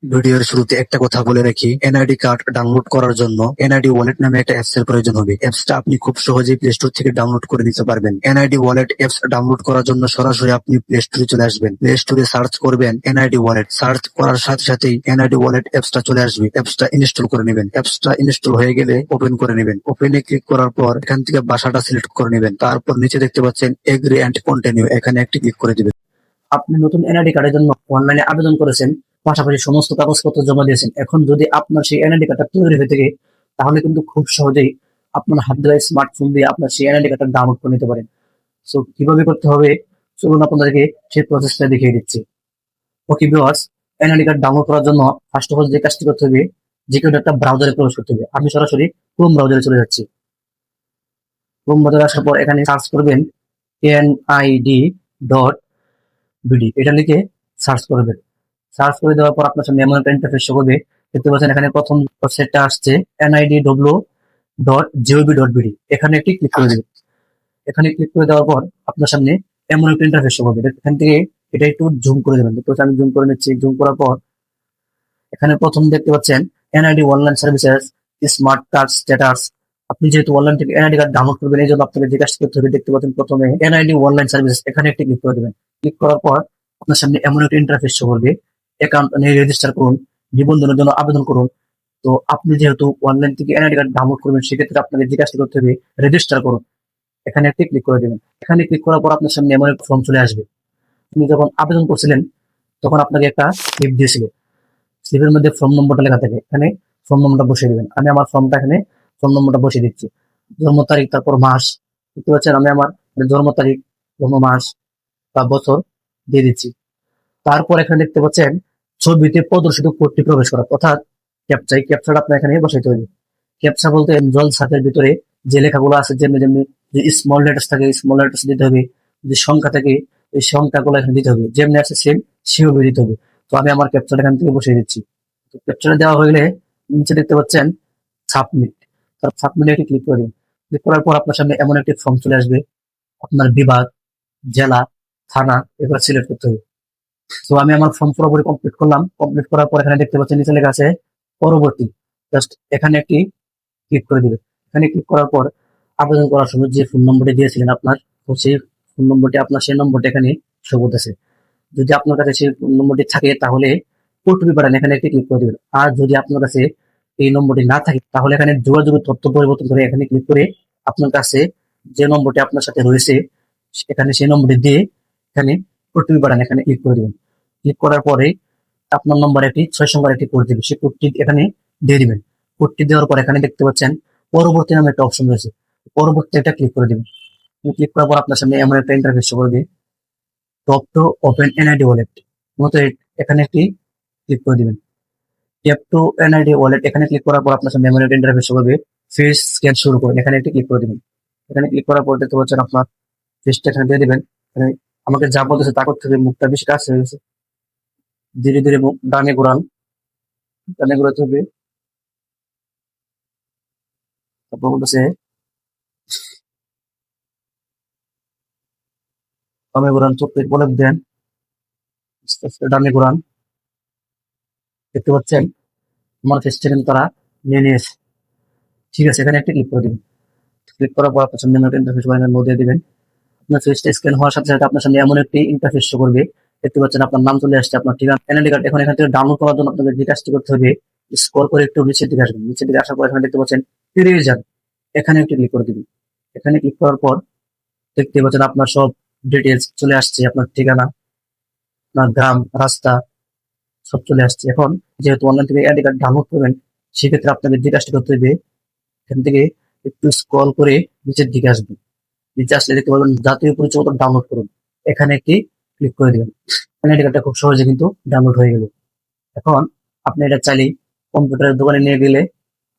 ভিডিওর শুরুতে একটা কথা বলে রাখি, এনআইডি কার্ড ডাউনলোড করার জন্য এনআইডি ওয়ালেট নামে একটা অ্যাপস এর প্রয়োজন হবে। অ্যাপসটা আপনি খুব সহজেই প্লে স্টোর থেকে ডাউনলোড করে নিতে পারবেন। এনআইডি ওয়ালেট অ্যাপস ডাউনলোড করার জন্য সরাসরি আপনি প্লে স্টোরে চলে আসবেন। প্লে স্টোরে সার্চ করবেন এনআইডি ওয়ালেট। সার্চ করার সাথে সাথেই এনআইডি ওয়ালেট অ্যাপসটা চলে আসবে। অ্যাপসটা ইনস্টল করে নেবেন। অ্যাপসটা ইনস্টল হয়ে গেলে ওপেন করে নেবেন। ওপেনে ক্লিক করার পর এখান থেকে ভাষাটা সিলেক্ট করে নেবেন। তারপর নিচে দেখতে পাচ্ছেন এগ্রি অ্যান্ড কন্টিনিউ, এখানে একটি ক্লিক করে দিবেন। আপনি নতুন এনআইডি কার্ডের জন্য অনলাইনে আবেদন করেছেন, পাশাপাশি সমস্ত কাগজপত্র জমা দিয়েছেন। এখন যদি আপনার সেই এনআইডি কার্ডটা তৈরি হয়ে থাকে, তাহলে কিন্তু খুব সহজেই আপনার হাত ধরে স্মার্টফোন দিয়ে আপনার সেই এনআইডি কার্ডটা ডাউনলোড করে নিতে পারেন। সো কিভাবে করতে হবে, চলুন আপনাদেরকে সেই প্রসেসটা দেখিয়ে দিচ্ছি। Okay viewers, NID card download করার জন্য ফার্স্ট অফ অল যে কাজটি করতে হবে, যে কোনো একটা ব্রাউজারে প্রবেশ করতে হবে। আমি সরাসরি ক্রোম ব্রাউজারে চলে যাচ্ছি। ক্রোম ব্রাউজারে আসার পর এখানে সার্চ করবেন NID.BD, এটা লিখে সার্চ করবেন। সার্চ করে দেওয়ার পর আপনার সামনে এমন একটা ইন্টারফেস শো করবে। দেখতে পাচ্ছেন এখানে প্রথম ওয়েবসাইটটা আসছে NIDW.gov.bd, এখানে একটি ক্লিক করে দেবেন। এখানে ক্লিক করে দেওয়ার পর আপনার সামনে এমন একটা ইন্টারফেস শো করবে। এখান থেকে এটা একটু জুম করে দেবেন। দেখতে পাচ্ছেন আমি জুম করে নিচ্ছি। জুম করার পর এখানে প্রথম দেখতে পাচ্ছেন NID online services smart card status. আপনি যেহেতু অনলাইন থেকে এনআইডি কার্ড ডাউনলোড করবেন, এই জন্য আপনাকে যে কাজটি করতে হবে, দেখতে পাচ্ছেন প্রথমে এনআইডি অনলাইন সার্ভিস, এখানে একটি ক্লিক করে দেবেন। ক্লিক করার পর আপনার সামনে এমন একটা ইন্টারফেস শো করবে, অ্যাকাউন্ট নিয়ে রেজিস্টার করুন, নিবন্ধনের জন্য আবেদন করুন। তো আপনি যেহেতু অনলাইন থেকে এনআইডি কার্ড ডাউনলোড করবেন, সেক্ষেত্রে আপনাকে যে কাজটি করতে হবে, রেজিস্টার করুন, এখানে একটি ক্লিক করে দেবেন। এখানে ক্লিক করার পর আপনার সামনে এমন একটা ফর্ম চলে আসবে। আপনি যখন আবেদন করছিলেন তখন আপনাকে একটা স্লিপ দিয়েছিল। স্লিপের মধ্যে ফর্ম নম্বরটা লেখা থাকে, এখানে ফর্ম নম্বরটা বসিয়ে দেবেন। আমি আমার ফর্মটা এখানে ফর্ম নম্বরটা বসিয়ে দিচ্ছি। জন্ম তারিখ, তারপর মাস, দেখতে পাচ্ছেন আমি আমার জন্ম তারিখ, জন্ম মাস বা বছর দিয়ে দিচ্ছি। তারপর এখানে দেখতে পাচ্ছেন ছবিতে প্রদর্শিত কোডটি প্রবেশ করা, অর্থাৎ ক্যাপচা। এই ক্যাপচাটা আপনার এখানে বসাইতে হবে। ক্যাপচা বলতে জল ছাপের ভিতরে যে লেখাগুলো আছে, যেমনি যেমনি যে স্মল লেটার্স থাকে স্মল লেটার্স দিতে হবে, যে সংখ্যা থাকে এই সংখ্যাগুলো এখানে দিতে হবে, যেমনি আছে সেম সেভাবে দিতে হবে। তো আমি আমার ক্যাপচাটা এখান থেকে বসিয়ে দিচ্ছি। তো ক্যাপচাটা দেওয়া হয়ে গেলে নিচে দেখতে পাচ্ছেন সাবমিট। তার সাবমিটে একটি ক্লিক করে দিন। ক্লিক করার পর আপনার সামনে এমন একটি ফর্ম চলে আসবে। আপনার বিভাগ, জেলা, থানা এবার সিলেক্ট করতে হবে। তো আমি আমার ফর্ম পুরোপুরি কমপ্লিট করলাম। কমপ্লিট করার পর এখানে দেখতে পাচ্ছেন নিচে লেখা আছে পরবর্তী। জাস্ট এখানে একটি ক্লিক করে দিবেন। এখানে ক্লিক করার পর আবেদন করার সময় যে ফোন নম্বরটি দিয়েছিলেন আপনার, তো সেই ফোন নম্বরটি আপনার সেই নম্বরটি এখানে শো করতেছে। যদি আপনার কাছে সেই ফোন নম্বরটি থাকে তাহলে ওটিপি পাঠান, এখানে একটি ক্লিক করে দিবেন। আর যদি আপনার কাছে এই নম্বরটি না থাকে তাহলে এখানে যোগাযোগের তথ্য পরিবর্তন করে এখানে ক্লিক করে আপনার কাছে যে নম্বরটি আপনার সাথে রয়েছে এখানে সেই নম্বরটি দিয়ে এখানে ওটিপি পাঠান, এখানে ক্লিক করে দিবেন। ক্লিক করার পরে আপনার নম্বরে একটি 6 সংখ্যার একটি কোড দিবে, সেই কোডটি এখানে দিয়ে দিবেন। কোডটি দেওয়ার পর এখানে দেখতে পাচ্ছেন পরবর্তী নামে একটা অপশন রয়েছে, পরবর্তী এটা ক্লিক করে দিবেন। ক্লিক করার পর আপনার সামনে এমন একটা ইন্টারফেস শো করবে, top to open NID wallet, মতো এখানে একটি ক্লিক করে দিবেন। ট্যাপ টু এনআইডি ওয়ালেট, এখানে ক্লিক করার পর আপনার সামনে এমন একটা ইন্টারফেস শো করবে, ফেস স্ক্যান শুরু করুন, এখানে একটি ক্লিক করে দিবেন। এখানে ক্লিক করার পর দেখতে পাচ্ছেন আপনার ফেসটা এখানে দিয়ে দিবেন। এখানে আমাকে যা বলতেছে তা করতে হবে, মুখটা বেশি কাছে হয়ে গেছে, ধীরে ধীরে মুখ ডানে ঘোরান, ডানে ঘোরাতে হবে। তারপর বলতেছে বামে ঘোরান, চোখে বলে দেন, আস্তে আস্তে ডানে ঘোরান। দেখতে পাচ্ছেন আমার ফেসটা কিন্তু তারা নিয়ে নিয়েছে। ঠিক আছে, এখানে একটা ক্লিক করে দিবেন। ক্লিক করার পর আপনার সামনে এমন একটা ইন্টারফেস দিয়ে দিবেন। আপনার ফেসটা স্ক্যান হওয়ার সাথে সাথে আপনার সামনে এমন একটি ইন্টারফেস শো করবে। দেখতে পাচ্ছেন আপনার নাম চলে আসছে, আপনার ঠিকানা, এনআইডি কার্ড। এখন এখান থেকে ডাউনলোড করার জন্য আপনাদের যে কাজটি করতে হবে, স্ক্রল করে একটু নিচের দিকে আসবেন। নিচের দিকে আসার পর এখানে দেখতে পাচ্ছেন ইরেজার, এখানে একটি ক্লিক করে দিবেন। এখানে ক্লিক করার পর দেখতে পাচ্ছেন আপনার সব ডিটেলস চলে আসছে, আপনার ঠিকানা, আপনার গ্রাম, রাস্তা সব চলে আসছে। এখন যেহেতু অনলাইন থেকে এনআইডি কার্ড ডাউনলোড করবেন, সেক্ষেত্রে আপনাদের যে কাজটি করতে হবে, এখান থেকে একটু স্ক্রল করে নিচের দিকে আসবেন। নিচে আসলে দেখতে পাবেন জাতীয় পরিচয়পত্র ডাউনলোড করুন, এখানে একটি ক্লিক করে দিবেন। এনআইডি কার্ডটা খুব সহজে কিন্তু ডাউনলোড হয়ে গেল। এখন আপনি এটা চাইলেই কম্পিউটারের দোকানে নিয়ে গেলে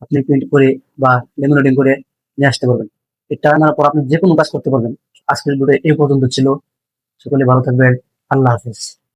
আপনি প্রিন্ট করে বা লেমিনেটিং করে নিয়ে আসতে পারবেন। এটা আনার পর আপনি যে কোনো কাজ করতে পারবেন। আজকের ভিডিও এই পর্যন্ত ছিল। সকলে ভালো থাকবেন। আল্লাহ হাফেজ।